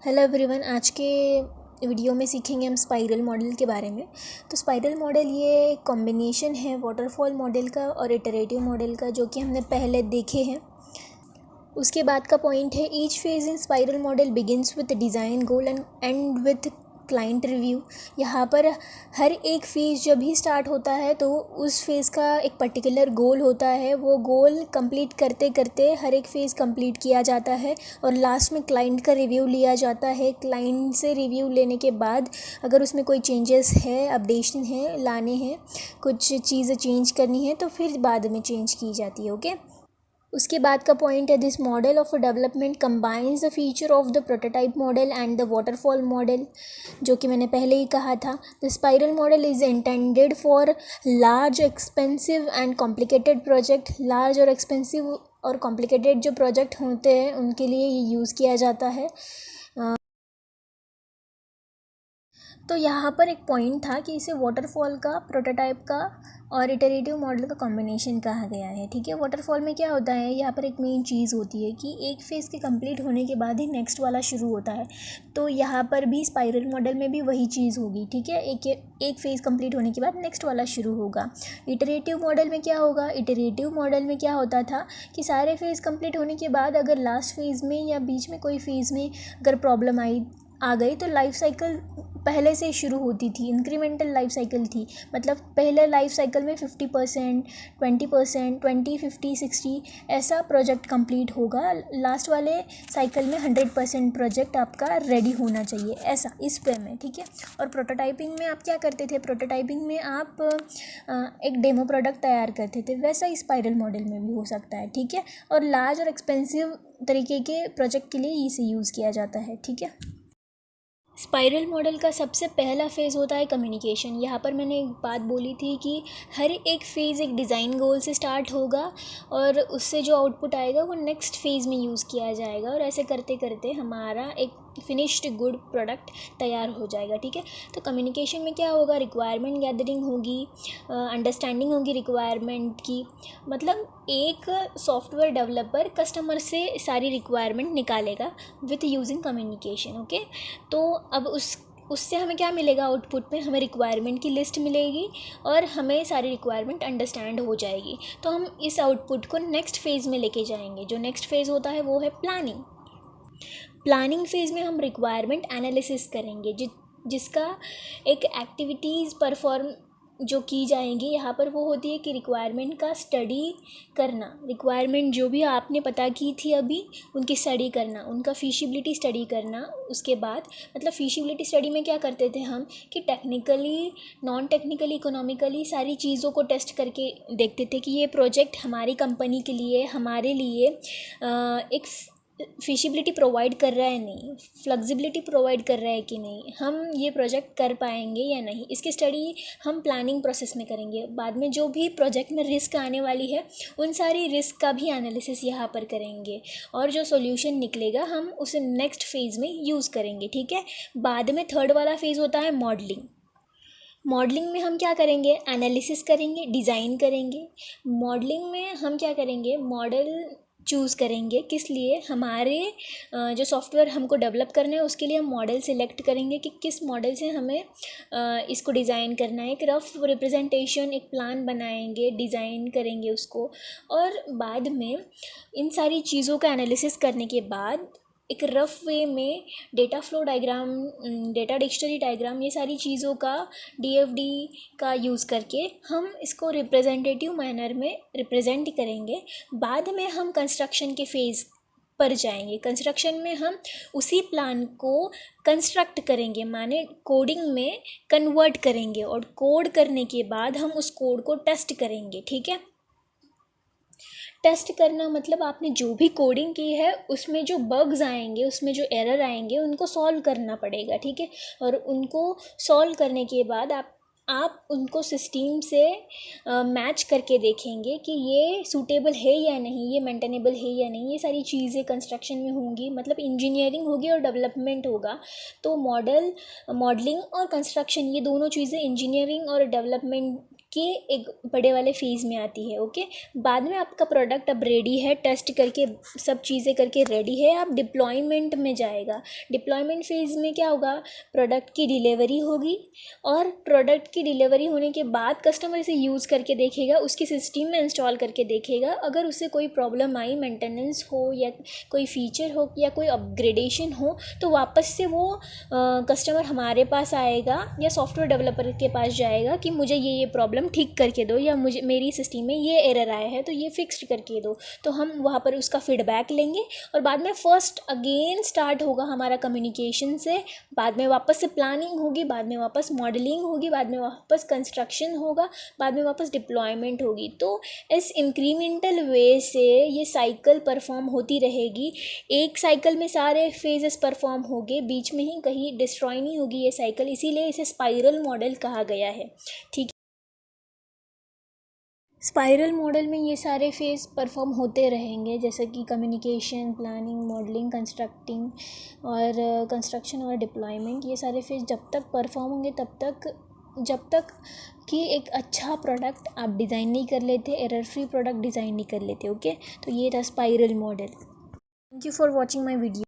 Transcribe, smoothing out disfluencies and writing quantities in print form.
Hello everyone. आज के video में सीखेंगे हम स्पाइरल मॉडल के बारे में। तो स्पाइरल मॉडल ये कॉम्बिनेशन है वाटरफॉल मॉडल का और इटरेटिव मॉडल का, जो कि हमने पहले देखे हैं। उसके बाद का पॉइंट है each phase in spiral model begins with design goal and and with client review. यहाँ पर हर एक फेज़ जब भी स्टार्ट होता है तो उस फेज़ का एक पर्टिकुलर गोल होता है। वो गोल कंप्लीट करते करते हर एक फेज़ कंप्लीट किया जाता है और लास्ट में क्लाइंट का रिव्यू लिया जाता है। क्लाइंट से रिव्यू लेने के बाद अगर उसमें कोई चेंजेस है, अपडेशन है, लाने हैं, कुछ चीज़ें चेंज करनी है तो फिर बाद में चेंज की जाती है। ओके। उसके बाद का पॉइंट है this model of development combines the feature of the prototype model and the waterfall model, जो कि मैंने पहले ही कहा था। The spiral model is intended for large expensive and complicated project. Large और एक्सपेंसिव और कॉम्प्लिकेटेड जो प्रोजेक्ट होते हैं उनके लिए ये यूज़ किया जाता है। तो यहाँ पर एक पॉइंट था कि इसे वाटरफॉल का, प्रोटोटाइप का और इटरेटिव मॉडल का कॉम्बिनेशन कहा गया है। ठीक है। वाटरफॉल में क्या होता है, यहाँ पर एक मेन चीज़ होती है कि एक फेज़ के कंप्लीट होने के बाद ही नेक्स्ट वाला शुरू होता है। तो यहाँ पर भी स्पाइरल मॉडल में भी वही चीज़ होगी। ठीक है। एक फ़ेज़ कंप्लीट होने के बाद नेक्स्ट वाला शुरू होगा। इटरेटिव मॉडल में क्या होगा, इटरेटिव मॉडल में क्या होता था कि सारे फेज़ कंप्लीट होने के बाद अगर लास्ट फेज़ में या बीच में कोई फेज़ में अगर प्रॉब्लम आ गई तो लाइफ साइकिल पहले से शुरू होती थी। इंक्रीमेंटल लाइफ साइकिल थी। मतलब पहले लाइफ साइकिल में 50%, 20%, 20, 50, 60 ऐसा प्रोजेक्ट कंप्लीट होगा। लास्ट वाले साइकिल में 100% प्रोजेक्ट आपका रेडी होना चाहिए, ऐसा इस वे में। ठीक है। और प्रोटोटाइपिंग में आप क्या करते थे, प्रोटोटाइपिंग में आप एक डेमो प्रोडक्ट तैयार करते थे। वैसा ही स्पाइरल मॉडल में भी हो सकता है। ठीक है। और लार्ज और एक्सपेंसिव तरीके के प्रोजेक्ट के लिए इसे यूज़ किया जाता है। ठीक है। स्पाइरल मॉडल का सबसे पहला फ़ेज़ होता है कम्युनिकेशन। यहाँ पर मैंने एक बात बोली थी कि हर एक फ़ेज़ एक डिज़ाइन गोल से स्टार्ट होगा और उससे जो आउटपुट आएगा वो नेक्स्ट फ़ेज़ में यूज़ किया जाएगा और ऐसे करते करते हमारा एक फिनिश्ड गुड प्रोडक्ट तैयार हो जाएगा। ठीक है। तो कम्युनिकेशन में क्या होगा, रिक्वायरमेंट गैदरिंग होगी, अंडरस्टैंडिंग होगी रिक्वायरमेंट की। मतलब एक सॉफ्टवेयर डेवलपर कस्टमर से सारी रिक्वायरमेंट निकालेगा विथ यूजिंग कम्युनिकेशन। ओके। तो अब उससे हमें क्या मिलेगा, आउटपुट में हमें रिक्वायरमेंट की लिस्ट मिलेगी और हमें सारी रिक्वायरमेंट अंडरस्टैंड हो जाएगी। तो हम इस आउटपुट को नेक्स्ट फेज़ में लेके जाएंगे। जो नेक्स्ट फेज़ होता है वो है प्लानिंग। प्लानिंग फेज़ में हम रिक्वायरमेंट एनालिसिस करेंगे, जिसका एक एक्टिविटीज़ परफॉर्म जो की जाएंगी यहाँ पर वो होती है कि रिक्वायरमेंट का स्टडी करना। रिक्वायरमेंट जो भी आपने पता की थी अभी उनकी स्टडी करना, उनका फीसिबिलिटी स्टडी करना। उसके बाद मतलब फीसिबिलिटी स्टडी में क्या करते थे हम कि टेक्निकली, नॉन टेक्निकली, इकोनॉमिकली सारी चीज़ों को टेस्ट करके देखते थे कि ये प्रोजेक्ट हमारी कंपनी के लिए, हमारे लिए एक फिशिबिलिटी प्रोवाइड कर रहा है नहीं, फ्लेक्सिबिलिटी प्रोवाइड कर रहा है कि नहीं, हम ये प्रोजेक्ट कर पाएंगे या नहीं। इसकी स्टडी हम प्लानिंग प्रोसेस में करेंगे। बाद में जो भी प्रोजेक्ट में रिस्क आने वाली है उन सारी रिस्क का भी एनालिसिस यहाँ पर करेंगे और जो सॉल्यूशन निकलेगा हम उसे नेक्स्ट फेज़ में यूज़ करेंगे। ठीक है। बाद में थर्ड वाला फेज़ होता है मॉडलिंग। मॉडलिंग में हम क्या करेंगे, एनालिसिस करेंगे, डिज़ाइन करेंगे। मॉडलिंग में हम क्या करेंगे, मॉडल चूज़ करेंगे। किस लिए, हमारे जो सॉफ्टवेयर हमको डेवलप करना है उसके लिए हम मॉडल सेलेक्ट करेंगे कि किस मॉडल से हमें इसको डिज़ाइन करना है। एक रफ रिप्रेजेंटेशन, एक प्लान बनाएंगे, डिज़ाइन करेंगे उसको। और बाद में इन सारी चीज़ों का एनालिसिस करने के बाद एक रफ़ वे में data flow diagram, data dictionary diagram, ये सारी चीज़ों का डीएफडी का यूज़ करके हम इसको रिप्रेजेंटेटिव मैनर में रिप्रेजेंट करेंगे। बाद में हम कंस्ट्रक्शन के फेज़ पर जाएंगे। कंस्ट्रक्शन में हम उसी प्लान को कंस्ट्रक्ट करेंगे, माने कोडिंग में कन्वर्ट करेंगे और कोड करने के बाद हम उस कोड को टेस्ट करेंगे। ठीक है। टेस्ट करना मतलब आपने जो भी कोडिंग की है उसमें जो बग्स आएंगे, उसमें जो एरर आएंगे उनको सॉल्व करना पड़ेगा। ठीक है। और उनको सॉल्व करने के बाद आप उनको सिस्टम से मैच करके देखेंगे कि ये सूटेबल है या नहीं, ये मेंटेनेबल है या नहीं। ये सारी चीज़ें कंस्ट्रक्शन में होंगी, मतलब इंजीनियरिंग होगी और डेवलपमेंट होगा। तो मॉडलिंग और कंस्ट्रक्शन ये दोनों चीज़ें इंजीनियरिंग और डेवलपमेंट के एक बड़े वाले फेज़ में आती है। ओके, बाद में आपका प्रोडक्ट अब रेडी है, टेस्ट करके सब चीज़ें करके रेडी है, आप डिप्लॉयमेंट में जाएगा। डिप्लॉयमेंट फेज़ में क्या होगा, प्रोडक्ट की डिलीवरी होगी और प्रोडक्ट की डिलीवरी होने के बाद कस्टमर इसे यूज़ करके देखेगा, उसकी सिस्टम में इंस्टॉल करके देखेगा। अगर उससे कोई प्रॉब्लम आई, मेंटेनेंस हो या कोई फ़ीचर हो या कोई अपग्रेडेशन हो, तो वापस से वो कस्टमर हमारे पास आएगा या सॉफ्टवेयर डेवलपर के पास जाएगा कि मुझे ये प्रॉब्लम ठीक करके दो, या मुझे मेरी सिस्टम में ये एरर आया है तो ये फिक्स्ड करके दो। तो हम वहाँ पर उसका फीडबैक लेंगे और बाद में फर्स्ट अगेन स्टार्ट होगा हमारा कम्युनिकेशन से, बाद में वापस से प्लानिंग होगी, बाद में वापस मॉडलिंग होगी, बाद में वापस कंस्ट्रक्शन होगा, बाद में वापस डिप्लॉयमेंट होगी। तो इस इंक्रीमेंटल वे से ये साइकिल परफॉर्म होती रहेगी। एक साइकिल में सारे फेजेस परफॉर्म होंगे, बीच में ही कहीं डिस्ट्रॉय नहीं होगी ये साइकिल, इसीलिए इसे स्पाइरल मॉडल कहा गया है। ठीक, स्पाइरल मॉडल में ये सारे फेज़ परफॉर्म होते रहेंगे, जैसे कि कम्युनिकेशन, प्लानिंग, मॉडलिंग, कंस्ट्रक्शन और डिप्लॉयमेंट। ये सारे फेज़ जब तक परफॉर्म होंगे जब तक कि एक अच्छा प्रोडक्ट आप डिज़ाइन नहीं कर लेते, एरर फ्री प्रोडक्ट डिज़ाइन नहीं कर लेते। ओके, तो ये था spiral model. Thank you for watching my video.